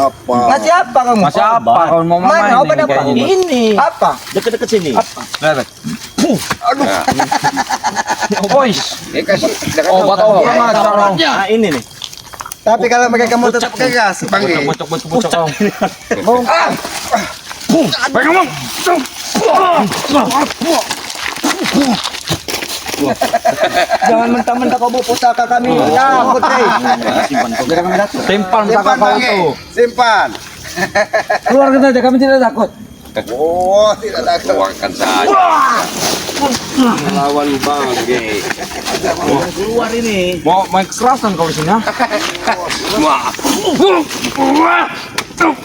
Apa? Ngasih apa kamu? Masih apa? Kalau mau main Mana obat apa? kayak gini. Ini. Apa? Deket-deket sini. Apa? Lihat. Aduh. Boys. Kasih. Obat cara. Nah, ini nih. Tapi kalau mereka mau tetap kegas, panggil. Bocok. Pegang, Bang. Jangan mentah-mentah kau bawa pusaka kami. Takut, Rey. Simpan pusaka kau itu. Simpan. Keluarkan saja, kami tidak takut. Oh, tidak takut. Keluarkan saja. Melawan Bangge. Keluar ini. Mau main kekerasan kau di sini, ha?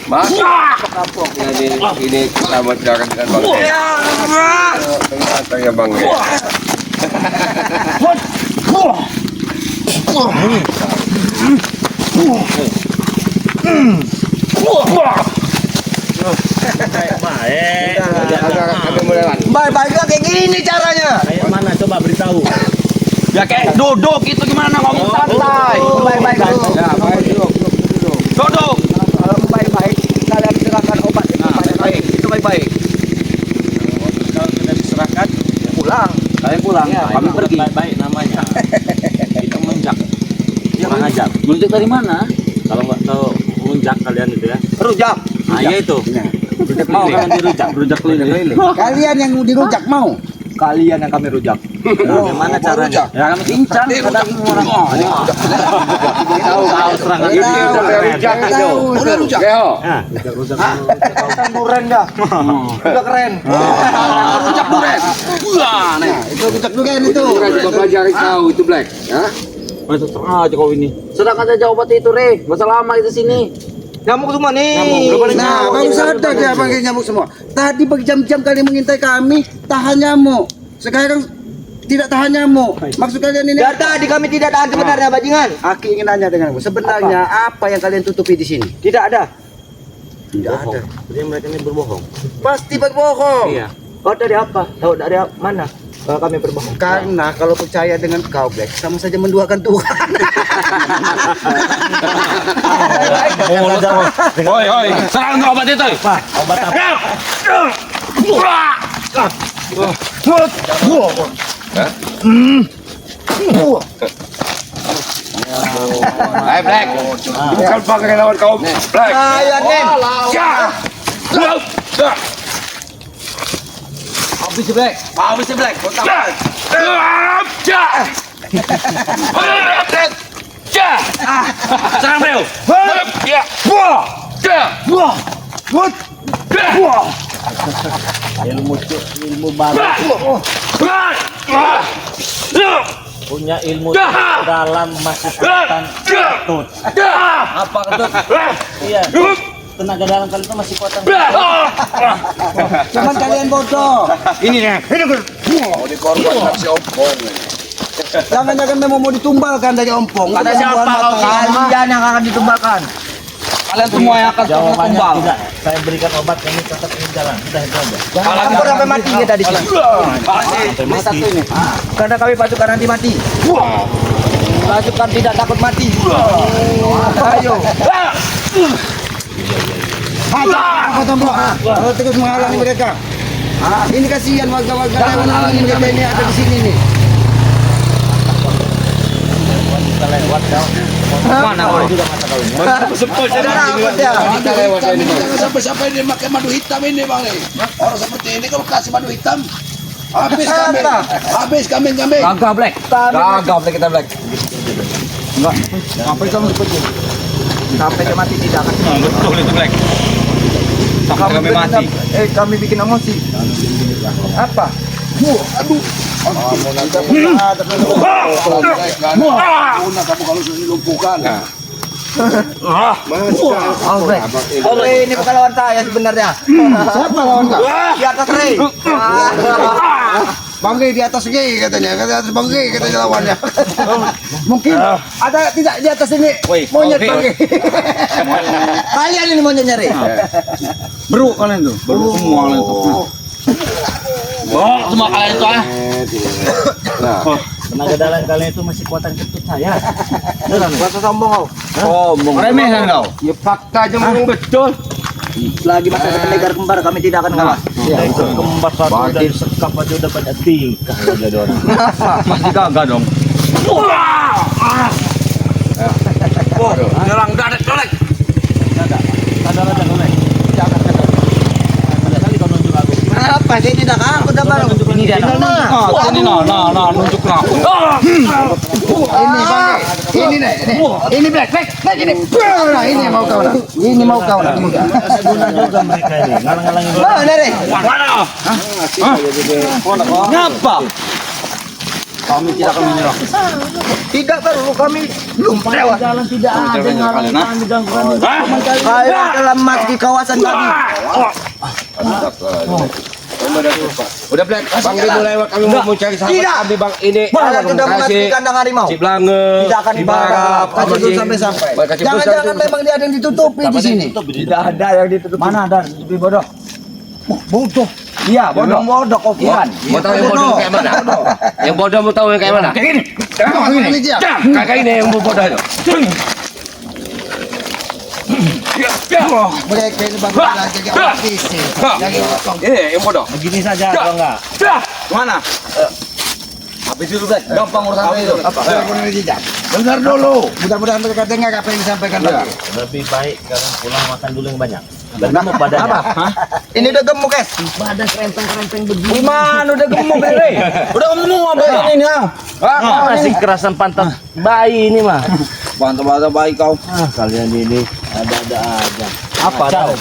Mas, kapok ya ini selamat jalan dengan Bangge. Ternyata ya Bangge. Baik-baik kayak gini caranya. Kayak mana coba beritahu. Ya kayak duduk itu gimana ngomong santai. Baik-baik dulu. Ya, baik duduk. Duduk. Kalau baik-baik, kalian serahkan obat itu pada kami. Itu baik-baik. Kalau sudah diserahkan, Pulang. Kalian pulang, ya, kami pergi. Baik namanya. Kita menjak. Ya, Mengajar. Lunjuk dari mana? Kalau nggak tahu menjak kalian itu ya. Rujak. Nah, ya itu. Mau kan dirujak. Rujak keliling. Kalian yang dirujak mau? Kalian yang kami rujak. Gimana caranya? Ya kami cincang kadang orang. Tahu serangan ini udah rujak itu. Udah rujak. Kan duren dah. Udah keren. Rujak duren. Wah, nih. Itu rujak duren itu. Coba pelajari kau itu Black. Ya? Masuk terang aja kau ini. Sedangkan saja obat itu, Re. Masa lama itu sini. Nyamuk semua nih. Nah, baru sadar dia panggil nyamuk semua. Tadi berjam-jam kalian mengintai kami, tahan nyamuk. Sekarang tidak tahan nyamuk. Maksud kalian ini? Dari tadi kami tidak tahan sebenarnya, bajingan. Aki ingin nanya denganmu. Sebenarnya apa yang kalian tutupi di sini? Tidak ada. Tidak ada. Jadi mereka ini berbohong. Pasti berbohong. Iya. Kau dari apa? Tahu dari mana? Kalau kami berbohong. Karena kalau percaya dengan kau, Black, sama saja menduakan Tuhan. Oi, serang kau obat itu. Obat apa? Hai Black. Bukan pakai lawan kau. Black. Ayo, Nen. Habis Black. Habis Black. Serang beliau. Ilmu baru. Punya ilmu dalam masih kuatan ketut. Apa ketut? Iya. Tenaga dalam kalian itu masih kuatan. Cuman kalian bodoh. Ini nih. Mau dikorbankan si Ompong. Jangan-jangan memang mau ditumbalkan dari ompong. Kata siapa kau? Kalian yang akan ditumbalkan. Kalian semua yang akan Jawabannya tumbal. tidak. Saya berikan obat ini tetap ini jalan. Sudah itu aja. Kamu sampai mati kita di sini. Sampai mati. Karena kami pasukan anti mati. Pasukan tidak takut mati. Ayo. Apa tombol? Kalau terus menghalangi mereka. Ini kasihan warga-warga yang mereka ini ada di sini nih. Kita lewat kau. Mana kau? Juga mata kau ini. Kita lewat ya. Siapa ini pakai madu hitam ini bang nih? Orang seperti ini kalau kasih madu hitam, habis kami, habis kami. Gagah Black. Gagah Black kita Black. Enggak. Sampai kamu ikutin. Sampai dia mati tidak akan. Betul itu Black. Sampai kami mati. Kami bikin emosi. Apa? Kamu kalau sudah dilumpuhkan. Ini bukan lawan saya sebenarnya. Siapa lawan kau? Di atas Rey. Bangge di atas G katanya, di atas Bangge katanya lawannya. Mungkin ada tidak di atas ini monyet Bangge. Kalian ini monyetnya Rey. Bro kalian tuh. Bro semua kalian tuh. Semua kalian itu ah. Tenaga dalam kalian itu masih kuatan ketut saya. Beneran. Masa sombong kau. Sombong. Remeh kan kau. Ya fakta aja memang betul. Lagi masa negara kembar kami tidak akan kalah. Kembar satu dan sekap aja udah pada tingkah jadi orang. Masih gagah dong. Nyerang dadak dolek. Sadar aja Dolek. Jangan sadar. Ada kali kau nunjuk aku. Apa sih tidak aku dah baru. Ini dia. Ini nah nunjuk nah. Ini bang, ini nih, ini black, ini. Nah, ini mau kau nak, ini mau kau nak. Guna juga mereka ini. Ngalang-ngalangin orang. Mana deh? Ngapa? Kami tidak akan menyerah. Tidak perlu kami belum lewat. Jalan tidak ada ngalang-ngalangin gangguan. Ayo selamat di kawasan kami. Udah Black, Bang Ri mulai kami mau mencari sahabat Tidak. kami Bang ini. Kalian sudah memasuki kandang harimau. Si Blange, Tidak akan si dibarap. Barap, Kasih dulu sampai-sampai. Kasih dulu Jangan-jangan sampai- memang dia ada yang ditutupi di sini. Tidak ada yang ditutup. Mana ada lebih bodoh? Bodoh. Iya, bodoh. Bodoh kau kian. Mau tahu yang bodoh kayak mana? Yang bodoh mau tahu yang kayak mana? Kayak gini. Ini dia. Kakak ini yang bodoh itu. Mereka ini bagus lagi orang fisik. Jadi Ini yang bodoh. Begini saja kalau enggak. Mana? Habis dulu guys. Gampang urusan itu. Dengar dulu. Mudah-mudahan mereka dengar apa yang disampaikan tadi. Lebih baik kalian pulang makan dulu yang banyak. Gemuk badannya. Ini udah gemuk, guys. Badan kerempeng-kerempeng begini. Gimana udah gemuk Bre? Udah gemuk apa ini ya? Masih kerasan pantat bayi ini mah. Bantah-bantah baik kau. Kalian ini ada-ada aja. Apa tahu?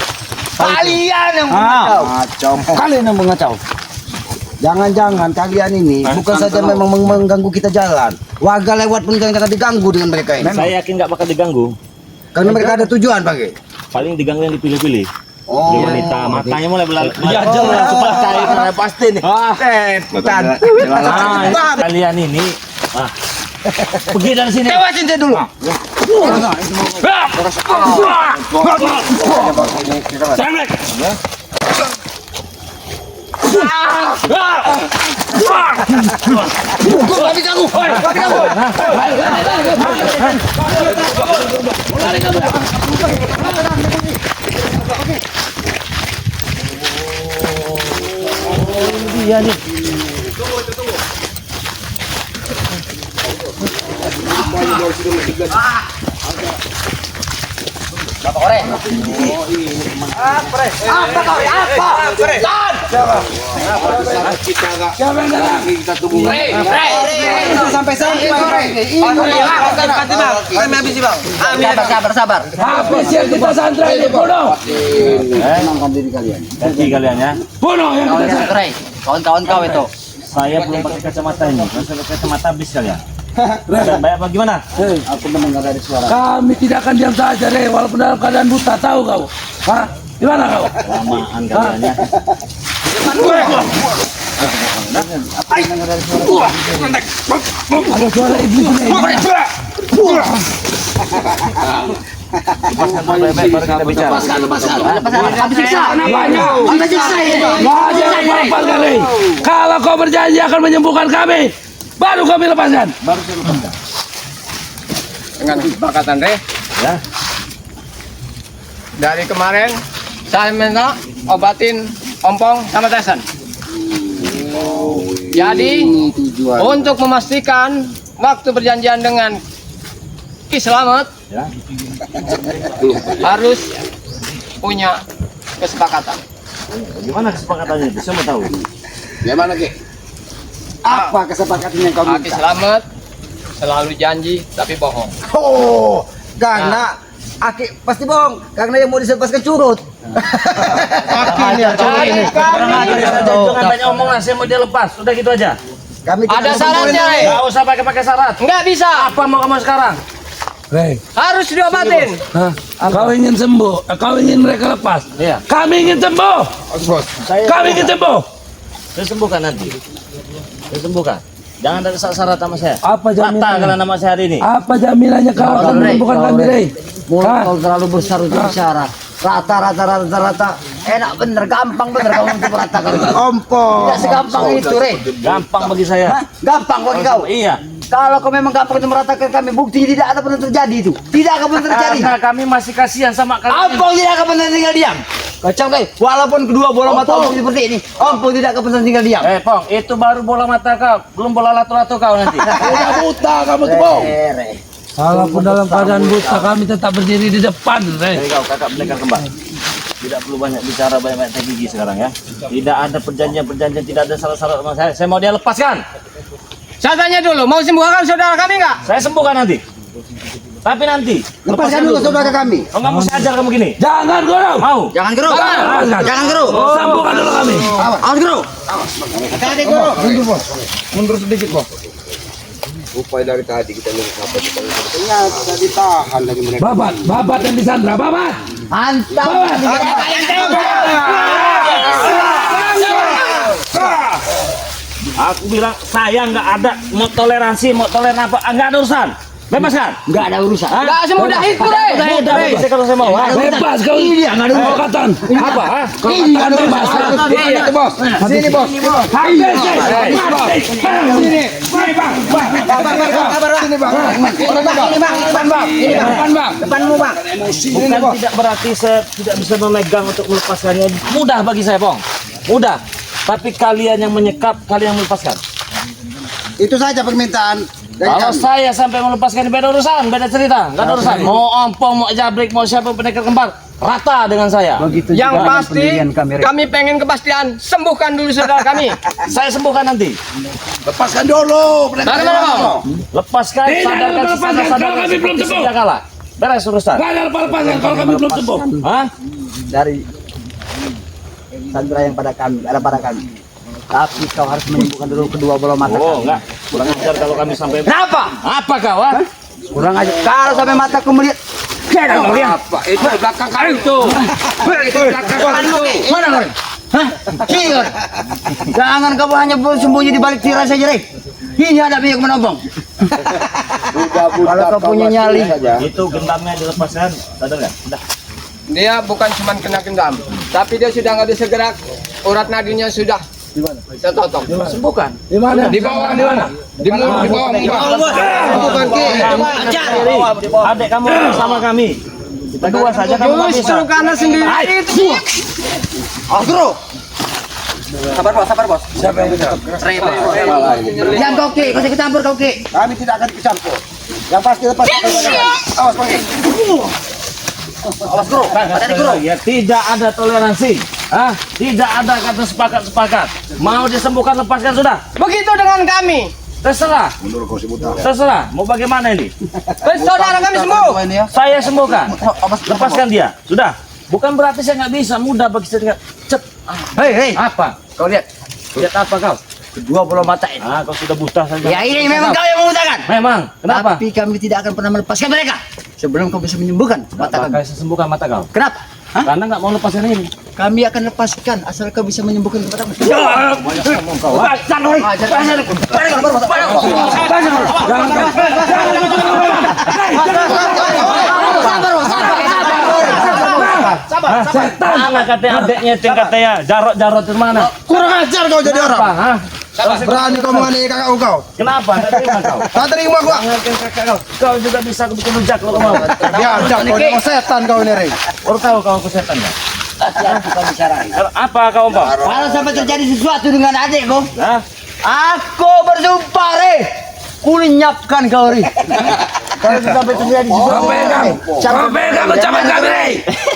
Kalian yang mengacau. Kalian yang mengacau. Jangan-jangan kalian ini bukan saja memang mengganggu kita jalan. Warga lewat pun jangan diganggu dengan mereka ini. Saya yakin nggak bakal diganggu. Karena mereka ada tujuan, Pak. Paling diganggu yang dipilih-pilih. Oh, Di wanita matanya mulai belalak. Ya jelas sebelah cair pasti nih. setan. Kalian ini pergi dari sini. Lewatin saya dulu. Iya nih. Kita tunggu. Sampai sabar. Habis yang kita sandra ini bodoh. Ganti kalian ya. Bodoh yang kita sandra. Kawan-kawan kau itu. Saya belum pakai kacamata ini. Kalau saya pakai kacamata habis kalian. Banyak apa gimana? Aku mendengar dari suara. Kami tidak akan diam saja, Re, walaupun dalam keadaan buta, tahu kau? Hah? Gimana kau? Lamaan kalian ya. Ada suara iblis ini. Lepaskan baik-baik baru kita bicara. Lepaskan, Re. Kalau kau berjanji akan menyembuhkan kami, baru kami lepaskan. Dengan kesepakatan Re. Ya. Dari kemarin saya minta obatin ompong sama Tesan. Jadi untuk memastikan waktu perjanjian dengan Ki Slamet Ya. harus punya kesepakatan. Gimana kesepakatannya itu? Saya mau tahu. Gimana, Ki? Apa kesepakatan yang kau Ki minta? Slamet selalu janji tapi bohong. Oh, karena Aki pasti bohong karena yang mau dilepaskan curut. Aki ini yang curut ini. Jangan banyak omongan, saya mau dia lepas. Udah gitu aja. Kami Ada tidak syaratnya, Re. Nggak usah pakai syarat. Nggak bisa. Apa mau kamu sekarang? Re, Harus diobatin. kau ingin sembuh, kau ingin mereka lepas. Iya. Kami ingin sembuh. Kami ingin sembuh. Saya sembuhkan nanti. Saya sembuhkan. Jangan ada syarat sama saya. Apa Batal jaminannya? kalian nama saya hari ini. Apa jaminannya kau akan menyembuhkan kami, Re? Mulut kau terlalu besar untuk bicara. Rata-rata Enak bener, gampang bener kamu untuk meratakan. Ompo. Tidak segampang itu, Re. Gampang bagi saya. Hah? Gampang bagi kau. Iya. Kalau kau memang gampang untuk meratakan kami, bukti tidak ada pernah terjadi itu. Tidak akan pernah terjadi. Karena kami masih kasihan sama kalian. Ampun tidak akan pernah tinggal diam. Kacau kau. Walaupun kedua bola mata Ampun seperti ini, Ampun tidak akan pernah tinggal diam. Pong, itu baru bola mata kau, belum bola lato-lato kau nanti. Udah buta kamu tuh, Bang. Walaupun dalam keadaan buta, kami tetap berdiri di depan, Re. Jadi kau kakak pendekar kembar. Tidak perlu banyak bicara, banyak teh gigi sekarang ya. Tidak ada perjanjian, tidak ada syarat-syarat sama saya. Saya mau dia lepaskan. Saya tanya dulu, mau sembuhkan saudara kami nggak? Saya sembuhkan nanti. Tapi nanti. Lepaskan dulu saudara kami. Oh, nggak mau saya ajar kamu gini. Jangan geruk. Mau? Jangan geruk. Jangan geruk. Sembuhkan dulu kami. Awas geruk. Hati-hati geruk. Mundur sedikit, Bos. Upaya dari tadi kita apa kita. Ternyata ditahan lagi mereka. Babat yang disandra, babat. Mantap. Aku bilang saya nggak ada mau toleransi, mau toleran apa? Nggak ada urusan. Bebaskan. Enggak ada urusan. Nggak semudah itu, Re. Udah, saya kalau saya mau. Bebas kau. Iya, nggak ada kekatan. Apa? Ini kan bebas. Iya, Bos. Sini, Bos. Depanmu, Bang. Bukan tidak berarti saya tidak bisa memegang untuk melepaskannya. Mudah bagi saya, Pong. Mudah. Tapi kalian yang menyekap, kalian yang melepaskan. Itu saja permintaan dari Kalau kami. saya sampai melepaskan beda urusan, beda cerita, nggak ada urusan. Mau ompong, mau jabrik, mau siapa pendekar kembar, rata dengan saya. Yang pasti, kami pengen kepastian. Sembuhkan dulu saudara kami. Saya sembuhkan nanti. Lepaskan dulu. Bagaimana, Bang? Lepaskan, sadarkan, sadarkan. Kami belum sembuh. Kalah. Beres urusan. Lepaskan kalau kami belum sembuh. Hah? Dari sandera yang pada kami, ada pada kami. Tapi kau harus menyembuhkan dulu kedua bola mata Oh, kami. enggak. Kurang ajar kalau kami sampai. Kenapa? Apa kau? Ha? Kurang aja. Kalau sampai mataku melihat Apa? Itu belakang kali itu. Itu belakang kali. mana kau? Hah? Sini kau. Jangan kau hanya sembunyi di balik tirai saja, Re. Ini ada minyak menobong. Kalau kau punya nyali, Itu gendamnya dilepaskan. Sadar nggak? Udah. Dia bukan cuma kena gendam, tapi dia sudah nggak bisa gerak. Urat nadinya sudah tertutup. Sembuhkan. Di bawah, di mana? Di bawah, di bawah. bukan Ki. Adik kamu bersama kami. Kita dua saja kamu nggak bisa. Justru karena sendiri itu. Agro. Sabar bos. Siapa yang bisa? Jangan kau Ki, kau ikut campur kau Ki. Kami tidak akan dicampur. Yang pasti lepas. Awas, Bang. Awas Guru, hati-hati Guru. Ya, tidak ada toleransi. Tidak ada kata sepakat. Mau disembuhkan lepaskan sudah. Begitu dengan kami. Terserah. Terserah. Mau bagaimana ini? Saudara kami sembuh. Saya sembuhkan. Lepaskan dia. Sudah. Bukan berarti saya nggak bisa. Mudah bagi saya. Cep. Hei, Apa? kau lihat. Lihat apa kau? Kedua bola mata ini. Kau sudah buta saja. Ya ini memang kau yang memutakan. Memang. Kenapa? Tapi kami tidak akan pernah melepaskan mereka sebelum kau bisa menyembuhkan mata kami. Pakai sembuhkan mata kau. Kenapa? Hah? Karena nggak mau lepaskan ini. Kami akan lepaskan asal kau bisa menyembuhkan mata kami. Mana kata adeknya itu yang katanya jarot itu mana? Kurang ajar kau jadi orang. Apa? Hah? Berani kau menganiaya kakak kau. Kenapa? Tak terima kau. Tak terima gua. Jangankan kakak kau. Kau juga bisa bikin rujak kalau mau. Ya, jak kau ini setan kau ini, Rey. Baru tahu kau aku setan ya? Hati-hati kau bicara. Apa kau Bang? Kalau sampai terjadi sesuatu dengan adikku, Hah? aku bersumpah, Re. Kulenyapkan kau, Re. Kalau sampai terjadi sesuatu, Ucapan kami, Re.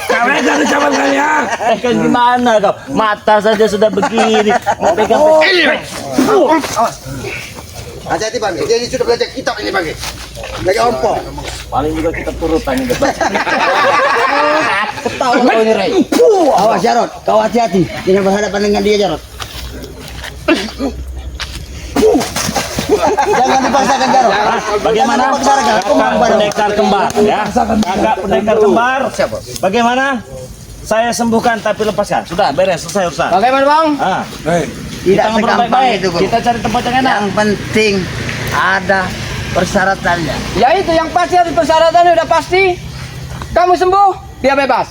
Kami akan ucapan kami ya. Kan gimana kau? Mata saja sudah begini. Mau pegang. Hati-hati, Bang. Dia ini sudah belajar kitab ini, Bang. Lagi ompong. Paling juga kita turutan ini. tahu kau ini, Re. Awas, Jarot. Kau hati-hati. Jangan berhadapan dengan dia, Jarot. Jangan dipaksakan, Jarot. Bagaimana? Kakak pendekar kembar ya. Kakak pendekar kembar. Bagaimana? Saya sembuhkan tapi lepaskan. Sudah beres, selesai urusan. Bagaimana, Bang? Tidak Kita ngobrol segampang baik-baik. itu, Guru. Kita cari tempat yang enak. Yang penting ada persyaratannya. Ya itu yang pasti harus persyaratannya udah pasti. Kamu sembuh, dia bebas.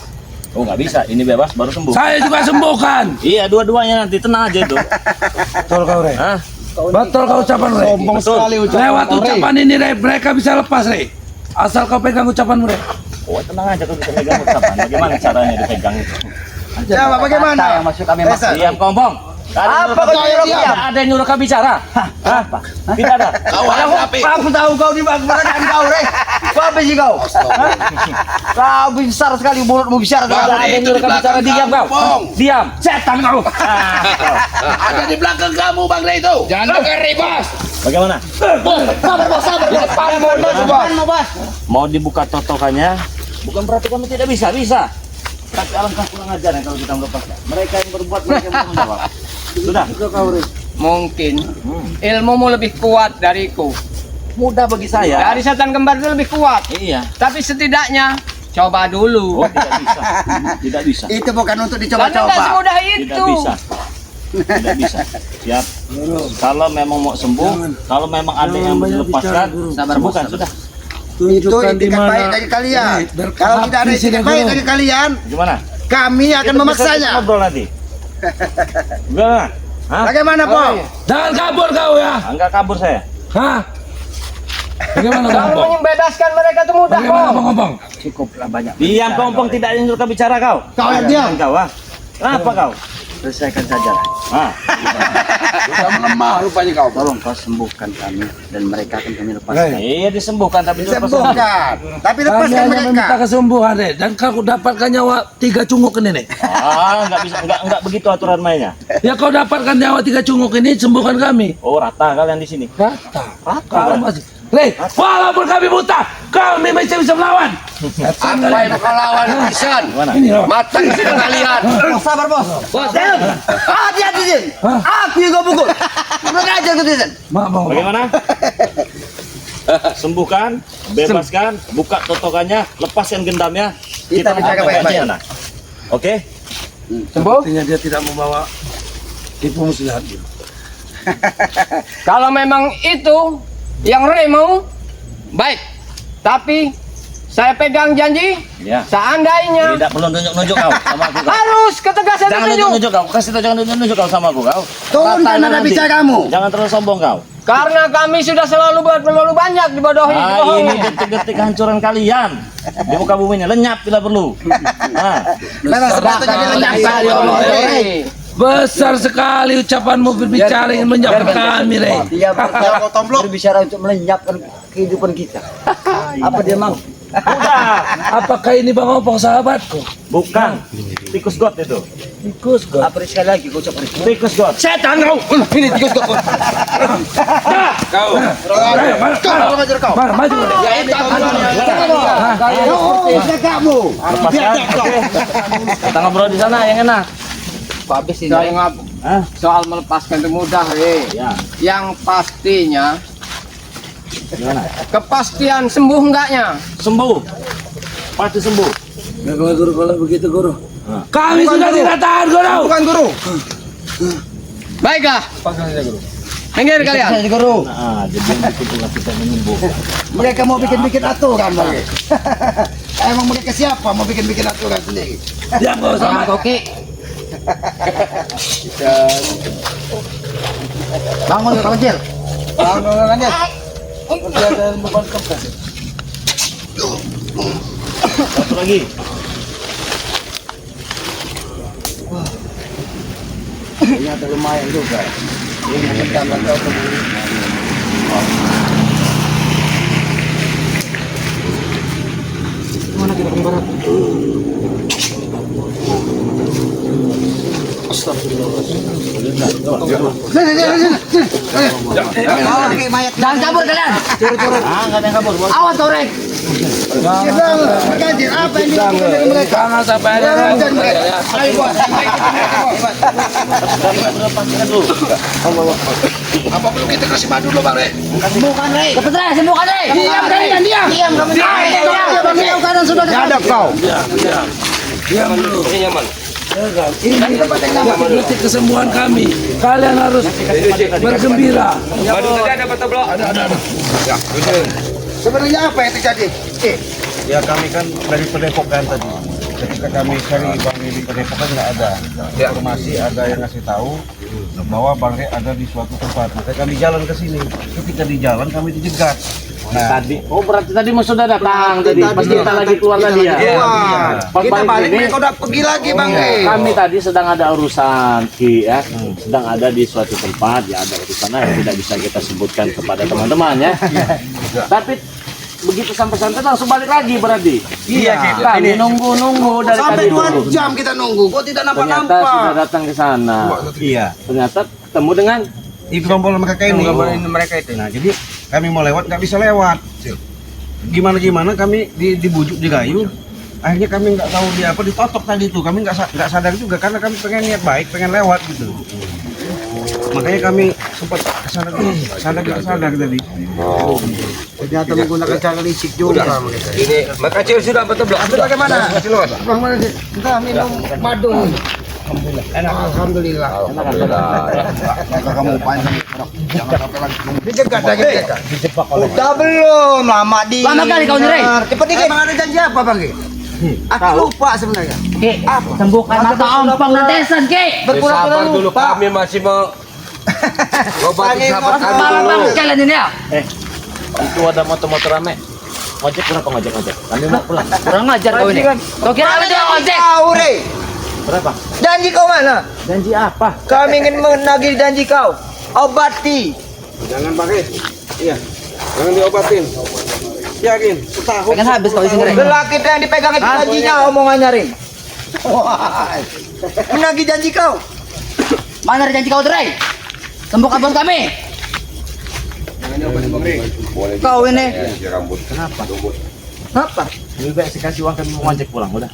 Oh nggak bisa, ini bebas baru sembuh. Saya juga sembuhkan. Iya dua-duanya nanti tenang aja itu. Betul kau, Re. Hah? Betul kau ucapan, Re. Sombong sekali ucapan. Lewat ucapan ini, Re, mereka bisa lepas, Re. Asal kau pegang ucapanmu, Re. Oh tenang aja kau bisa pegang ucapan. Bagaimana caranya dipegang itu? Coba bagaimana? Yang masuk kami Reza. Diam kompong. Apa kau nyuruh diam? Tidak ada yang nyuruh kau bicara. Apa? Tidak ada. Kau hadapi. Aku tahu kau di keberadaan kau, Re. Kau apa sih kau? Hah? Kau besar sekali mulutmu besar. Tidak ada yang nyuruh kau bicara. Diam kau. Kompong. Diam. Setan kau. Ada di belakang kamu Bang Le itu. Jangan dengar bos. Bagaimana? Sabar. Bos. Mau dibuka totokannya? Bukan berarti kamu tidak bisa. Bisa. Tapi alangkah kurang ajar ya kalau kita melepasnya. Mereka yang berbuat, mereka yang bertanggung jawab. Sudah. Mungkin ilmumu lebih kuat dariku. Mudah bagi saya. Dari setan kembar itu lebih kuat. Iya. Tapi setidaknya coba dulu. Oh, tidak bisa. Tidak bisa. Itu bukan untuk Karena nggak dicoba-coba. semudah Tidak itu. bisa. Tidak bisa. Siap. Kalau memang mau sembuh, kalau memang ada yang dilepaskan, sembuhkan sudah. Itu itikat baik dari kalian. Kalau tidak ada itikat baik dari kalian, Gimana? kami akan Kita bisa memaksanya. ngobrol nanti. Gimana? Hah? Bagaimana, Po? Jangan kabur kau, ya. Enggak kabur saya. Hah? Bagaimana, Kalau Kompong? membebaskan mereka itu mudah Bagaimana, kok. Kompong? Cukuplah banyak. Diam kompong, tidak ada yang nyuruh kau bicara kau. Kau yang diam. Kau ah. Apa kau? Selesaikan saja. Ah. Sudah melemah rupanya kau. Tolong kau sembuhkan kami dan mereka akan kami lepaskan. Iya disembuhkan tapi Sembuhkan. Tapi Kami lepaskan hanya meminta mereka. kesembuhan, Re. Dan kau dapatkan nyawa 3 cunguk ini, Re. Enggak bisa, enggak begitu aturan mainnya. Ya kau dapatkan nyawa 3 cunguk ini, sembuhkan kami. Oh, rata kalian di sini. Rata. Kau masih. Re, walaupun kami buta, kami masih bisa melawan. Apa yang kau lawan Isan? Gimana? Ini loh. Mata isi kalian. Sabar, Bos. Din. Hati-hati, Din. Hah? Aku yang kau pukul. Kurang ajar kau, Din. Maaf, Bang. Bagaimana? Sembuhkan, bebaskan, buka totokannya, lepaskan gendamnya. Kita bicara baik-baik. Gimana? Oke? Sembuh? Sepertinya dia tidak membawa tipu muslihat. Kalau memang itu yang Rey mau, baik. Tapi saya pegang janji, Ya. seandainya Tidak perlu nunjuk-nunjuk kau sama aku. Kau. harus ketegasan Jangan tunjuk. nunjuk-nunjuk kau. Kasih tahu jangan nunjuk-nunjuk kau sama aku kau. Turunkan Ratanya nada nanti. bicaramu. Jangan terlalu sombong kau. Karena kami sudah terlalu banyak dibodohi. Ah, ini detik-detik kehancuran kalian di muka bumi ini lenyap bila perlu. Ah, Memang sepatutnya dia lenyapkan. Besar sekali ucapanmu berbicara ingin menjawab kami, Re. Dia berbicara untuk melenyapkan kehidupan kita. Apa dia mau? udah. Apakah ini Bang Opong sahabatku? Bukan. Tikus god itu. Tikus, God. Apa sekali lagi kau ucapkan? Tikus god. Setan kau. Ini tikus kau. Kau. Mana maju. Kamu. Lepaskan. Oke. Kita ngobrol di sana yang enak. Habis ini soal melepaskan itu mudah, Rey. Ya. Yang pastinya Gimana? kepastian sembuh enggaknya. Sembuh. Pasti sembuh. Ya Guru, kalau begitu Guru. Nah. Kami sudah dirataan, Guru. Bukan guru. Baiklah. Minggir kalian. Guru. Nah, jadi begitulah kita menyembuhkan. Mereka mau bikin-bikin aturan lagi. Emang mereka siapa mau bikin-bikin aturan sendiri? Diam kau sama Koki. Bangun kau kecil. Bangun lanjut. Satu lagi. Ternyata lumayan juga. Ini mentambah kau kembali. Mana kita kembaran? Jangan kabur kalian. Ah, enggak ada yang kabur. Bos. Awas Torek. Ganjil apa yang dilakukan dari mereka? Jangan sampai ada yang Ayo bos. Lepaskan dulu. Apa perlu kita kasih madu dulu Bang Re? Sembuhkan Rey. Cepet Rey, sembuhkan Rey. Diam kalian, diam. Diam kamu. Diam karena sudah hadap kau. diam dulu. Ini nyaman. Ini detik kesembuhan kami. Kalian harus bergembira. Madu tadi ada Pak Tablo? Ada. Ya, duduk. Sebenarnya apa yang terjadi? Ya kami kan dari Padepokan tadi. ketika kami cari Bang Rey di Padepokan nggak ada informasi, ada yang ngasih tahu bahwa Bang Rey ada di suatu tempat. Makanya kami jalan ke sini. Ketika di jalan kami dijegat. Nah, Tadi, berarti tadi mas sudah datang tadi. Pas kita lagi keluar tadi ya. Pas kita balik ini, mereka udah pergi lagi Bang Rey. kami tadi sedang ada urusan Ki ya, sedang ada di suatu tempat ya, ada urusan yang tidak bisa kita sebutkan kepada teman-teman ya. Tapi begitu sampai santai langsung balik lagi berarti. Iya, Kami nunggu dari sampai tadi 2 dulu. jam kita nunggu, kok tidak Ternyata sudah nampak-nampak. datang ke sana. Iya, Ternyata ketemu dengan itu rombongan mereka ini. mereka itu. Nah, jadi kami mau lewat nggak bisa lewat. Gimana kami dibujuk dirayu. Akhirnya kami nggak tahu dia apa ditotok tadi itu. Kami nggak sadar juga karena kami pengen niat baik, pengen lewat gitu. Makanya kami sempat kesana dulu, sadar tadi. Ternyata menggunakan cara licik juga. Ini makasih sudah betul belum? Sudah bagaimana? Silakan. Bagaimana? Kita minum madu. Alhamdulillah. Kamu upain jangan sampai lagi. Dijegat lagi dijegat. Udah belum lama di. Lama kali kau nyerah. Cepat dikit. Emang ada janji apa Bang? Aku lupa sebenarnya. Ki, sembuhkan mata ompong dan desan, Ki. Sabar dulu, kami masih mau ngobatin sahabat kami Malam dulu. banget kalian ini ya. itu ada motor-motor rame. Ojek berapa ngojek? Kami mau pulang. Kurang ajar kau ini. Kau kira apa dia ojek? Kau Rey. Berapa? Janji kau mana? Janji apa? Kami ingin menagih janji kau. Obati. Jangan pakai. Iya. Jangan diobatin. Yakin? Setahun. Pengen habis kau di sini. Lelaki itu yang dipegang itu janjinya omongannya Rey. Menagih janji kau. Mana ada janji kau Rey? Sembuhkan bos kami. Boleh Kau ini. di rambut. Kenapa? Apa? Lebih baik saya kasih uang kami mau ngojek pulang udah.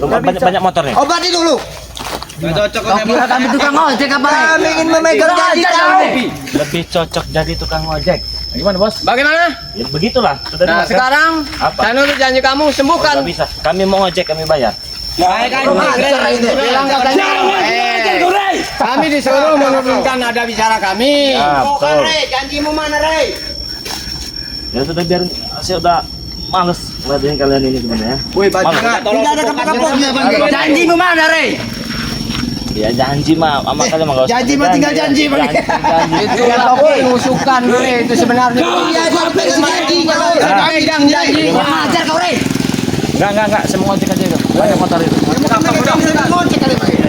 Lu banyak motornya. Obati dulu. Kau kira kami tukang ojek apa nih? Kami ingin memegang Kurang janji ajar kau. kau ini. Lebih cocok jadi tukang ojek. Gimana bos? Bagaimana? Ya begitulah. Sudah Nah, dengar, kan? sekarang Apa? saya nurut janji kamu Nggak sembuhkan. bisa. Kami mau ngojek kami bayar. Baik kan? Bilang katanya. Kami disuruh menurunkan ada bicara kami. Ya, betul. Janjimu mana Rey? Ya sudah biar saya udah males ngeliatin kalian ini gimana ya. Woi bajingan, tidak ada kapok-kapoknya Bang. Janjimu mana Rey? Ya janji mah sama kalian mah nggak usah Janji mah tinggal janji, Bang. Janji. Itu pengusukan itu sebenarnya. Iya, sampai janji kau. Pegang janji. Kurang ajar kau Rey. Enggak, saya mau ngojek aja itu. Banyak motor itu.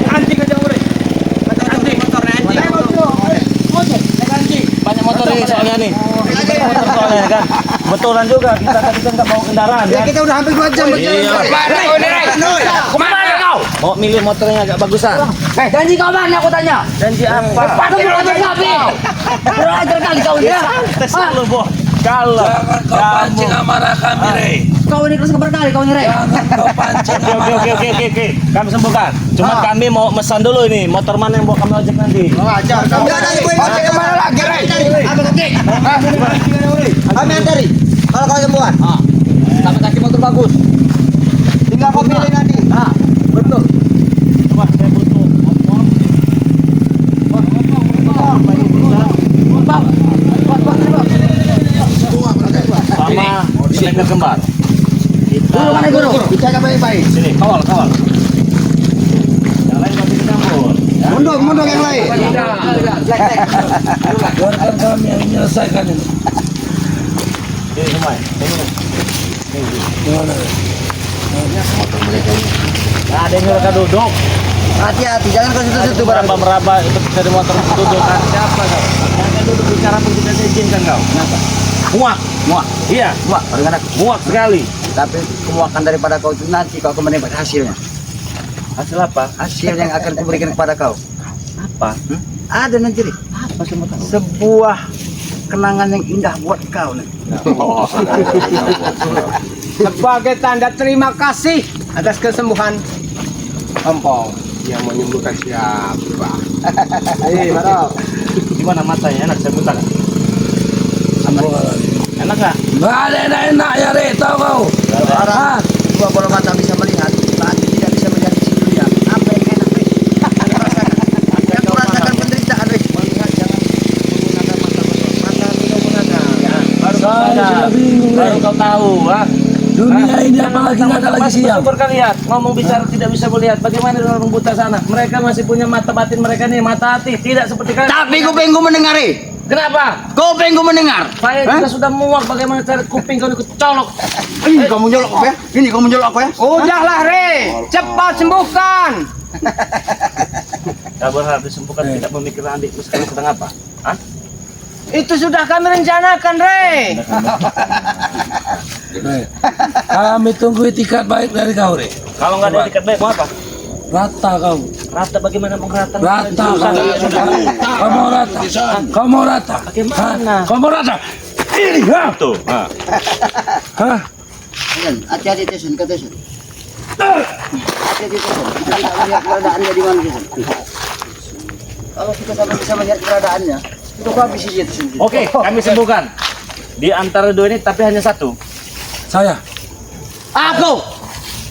Anjing aja mulai. Anjing motornya anjing. Banyak motor ini soalnya nih. Banyak motor soalnya kan. Betulan juga kita tadi kan nggak bawa kendaraan Ya kan. kita udah hampir 2 jam berjalan. Kemana kau? Mau milih motornya agak bagusan. Janji kau mana aku tanya? Janji apa? Aku kurang ajar kami. Kurang ajar kali kau ini. Tes dulu, Bo. Kalau Pancing amarah kami, Rey. Kau ini keras keberkali kau ini Rey. Oke. Kami sembuhkan. Cuma kami mau mesan dulu ini. Motor mana yang bawa kami ojek nanti? Ajar. Kami ada ibu yang mau kemana lagi Rey? Apa kaki? Kami antari. Kalau kau sembuhan. Kami kasih motor bagus. Tinggal kau pilih nanti. Betul. Coba saya butuh motor. Sama steker kembar. Kita Guru mana guru? Dijaga baik-baik. sini kawal. Yang lain masih campur. Mundur yang lain. Biarkan kami yang menyelesaikan ini. Ini semua. Gimana? Nah, ada yang mereka duduk. Hati-hati, jangan kau situ-situ barang. Meraba itu dari motor duduk kan siapa kau? Jangan duduk bicara pun tidak diizinkan kau. Kenapa? Muak. Iya, muak sekali. Tapi kemuakan daripada kau itu nanti kau akan mendapat hasilnya. Hasil apa? Hasil yang akan kuberikan kepada kau. Apa? Ada nanti nih. Apa semua tahu? Sebuah kenangan yang indah buat kau nih. Sebagai tanda terima kasih atas kesembuhan Ompong yang menyembuhkan siapa? Gimana matanya? Enak saya buta kan? Enak nggak? Nggak ada enak-enaknya, Rey. Tahu kau? Arah dua bola mata bisa melihat, tapi tidak bisa melihat isi dunia. Apa yang enak nih? Yang merasakan penderitaan nih. Melihat jangan menggunakan mata minum menggunakan. Baru kau Saya sadar. sudah bingung, Baru Rey. kau tahu, ah. Dunia ini apalagi nggak ada lagi Masih siang. bersyukur kan lihat, ngomong bicara tidak bisa melihat. Bagaimana dengan orang buta sana? Mereka masih punya mata batin mereka nih, mata hati, tidak seperti kalian. Tapi kupingku mendengar. Kenapa? Kupingku mendengar. Saya juga sudah muak bagaimana cara kuping kau ikut colok. Ini kamu nyolok aku ya? Ini kamu nyolok aku ya? Udahlah, Re. Cepat sembuhkan. Tak berharap disembuhkan, tidak memikirkan adikku sekarang sedang apa? Hah? Itu sudah kami rencanakan, Re. Kami tunggu itikat baik dari kau, Re. Kalau nggak ada tiket baik mau apa? Rata kau. Rata bagaimana mau rata? Rata Susah. kau. Kau mau rata. Kau mau rata. Bagaimana? Kau mau rata. Ini, ha? Tuh. Nah. Hah? Hati-hati Tyson, kata Tyson. Hati-hati Tyson. Kita nggak melihat keberadaannya di mana Tyson. Kalau kita sampai bisa melihat keberadaannya, itu kau habis dia Tyson. Oke, kami sembuhkan. Di antara dua ini tapi hanya satu. Saya.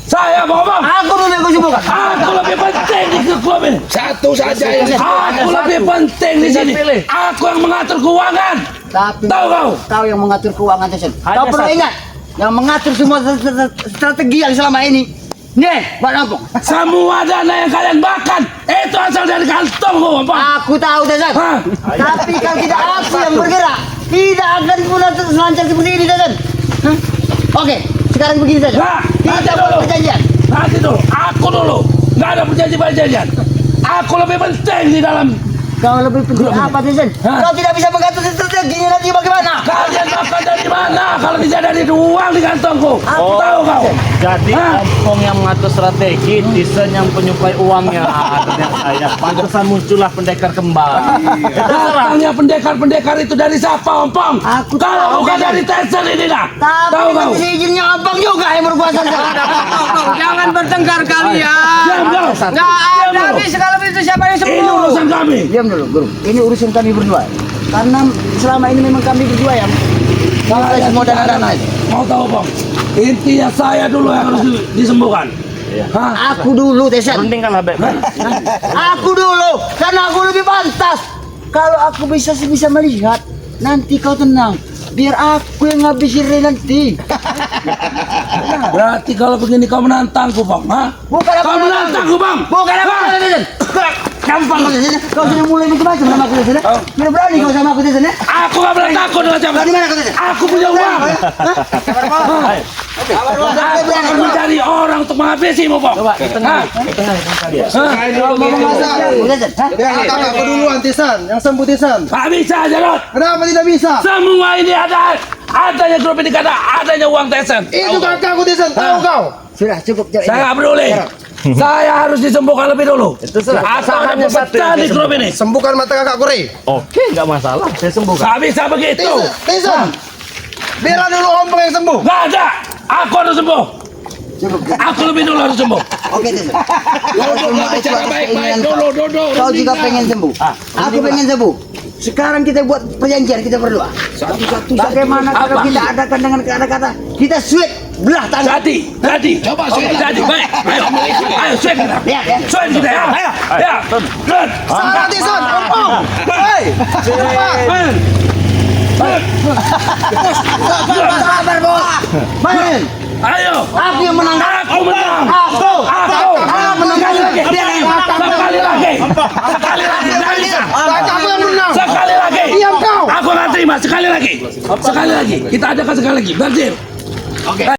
Saya mau bang. Aku dulu yang kau sembuhkan. Aku lebih penting di klub ini. Satu saja yang Aku lebih penting di sini. Pilih. Aku yang mengatur keuangan. Tapi Tahu kau? kau yang mengatur keuangan Tyson. Hanya Kau perlu satu. ingat, yang mengatur semua strategi yang selama ini. Nih, Pak Nampung. Semua dana yang kalian makan itu asal dari kantongku, bang. Aku tahu Tyson. Hah? Tapi kalau tidak aku yang bergerak, tidak akan pernah selancar seperti ini Tyson. Hah? Oke, sekarang begini saja. Nah, nanti Kita dulu. buat perjanjian. Nanti dulu. Aku dulu. Nggak ada perjanjian. Aku lebih penting di dalam. Kau lebih penting apa Tyson? Hah? Kau tidak bisa mengatur strateginya nanti bagaimana? Kalian makan dari mana? Kalau tidak dari uang di kantongku. Tahu kau? Jadi Hah? Ompong yang mengatur strategi, Tyson yang penyuplai uangnya. Ternyata saya. Pantesan muncullah pendekar kembar. Datangnya pendekar-pendekar itu dari siapa, Ompong? Aku Kalau tahu, bukan Tyson. dari Tyson ini dah. Tapi Tahu kau? dengan izinnya abang juga yang berkuasa. Jangan bertengkar Diam kalian. kau. Nggak ada habis kalau itu siapa yang Ini sembuh. urusan kami. Diam dulu, Guru. Ini urusan kami berdua. Karena selama ini memang kami berdua yang menguasai semua dana-dana itu. Mau tahu, Bang? Intinya saya dulu yang harus disembuhkan. Hah? Aku dulu, Tyson. Mendingkanlah baik-baik. Aku dulu, karena aku lebih pantas. Kalau aku bisa melihat, nanti kau tenang. Biar aku yang ngabisin Ray nanti. Berarti kalau begini kau menantangku, Bang. Hah? Bukan aku Kau menantangku, Bang. Bukan aku Hah? Tyson. Gampang kau Tyson. Kau sudah mulai macam-macam sama aku Tyson. Tidak berani kau sama aku Tyson. Aku gak pernah takut dengan siapa. Di mana kau Tyson? Aku punya uang. Aku akan mencari orang untuk menghabisimu, Bang. Coba ke tengah. Ke tengah dia. kakak keduluan Tisan, yang sembuh Tisan. Gak bisa, Jarot. Kenapa tidak bisa? Semua ini adanya grup ini karena adanya uang Tyson. Itu kakakku Tisan, tahu kau? Sudah cukup. Saya gak peduli. Saya harus disembuhkan lebih dulu. Itu sudah. Asal ada Hanya satu perpecahan yang di saya grup ini. Sembuhkan mata kakakku Ray. Oke, nggak masalah. Saya sembuhkan. Gak bisa begitu. Tisan, biarlah dulu Ompong yang sembuh. Gak ada. Aku harus sembuh. Aku lebih dulu harus sembuh. Oke Tyson. Duduklah bicara baik-baik dulu, duduk. Kau juga pengen sembuh. Aku pengen sembuh. Sekarang kita buat perjanjian, kita berdoa. Satu-satu. Bagaimana kalau Apa? kita adakan dengan kata-kata kita sweat belah tangan. Jadi. Coba sudah. Jadi, baik. Ayo, swing kita. Ya. Swing kita ya. Ayo. Ya. Good. Salah Tisan, Ompong. Hei, Sabar bos. Main. Ayo. Aku yang menang. Aku menang. Aku. Menang sekali lagi. Sekali lagi. Sekali lagi. Nggak bisa. kakakku yang menang. Sekali lagi. Diam kau. Aku nggak terima. Sekali lagi. Kita adakan sekali lagi. Berdeal.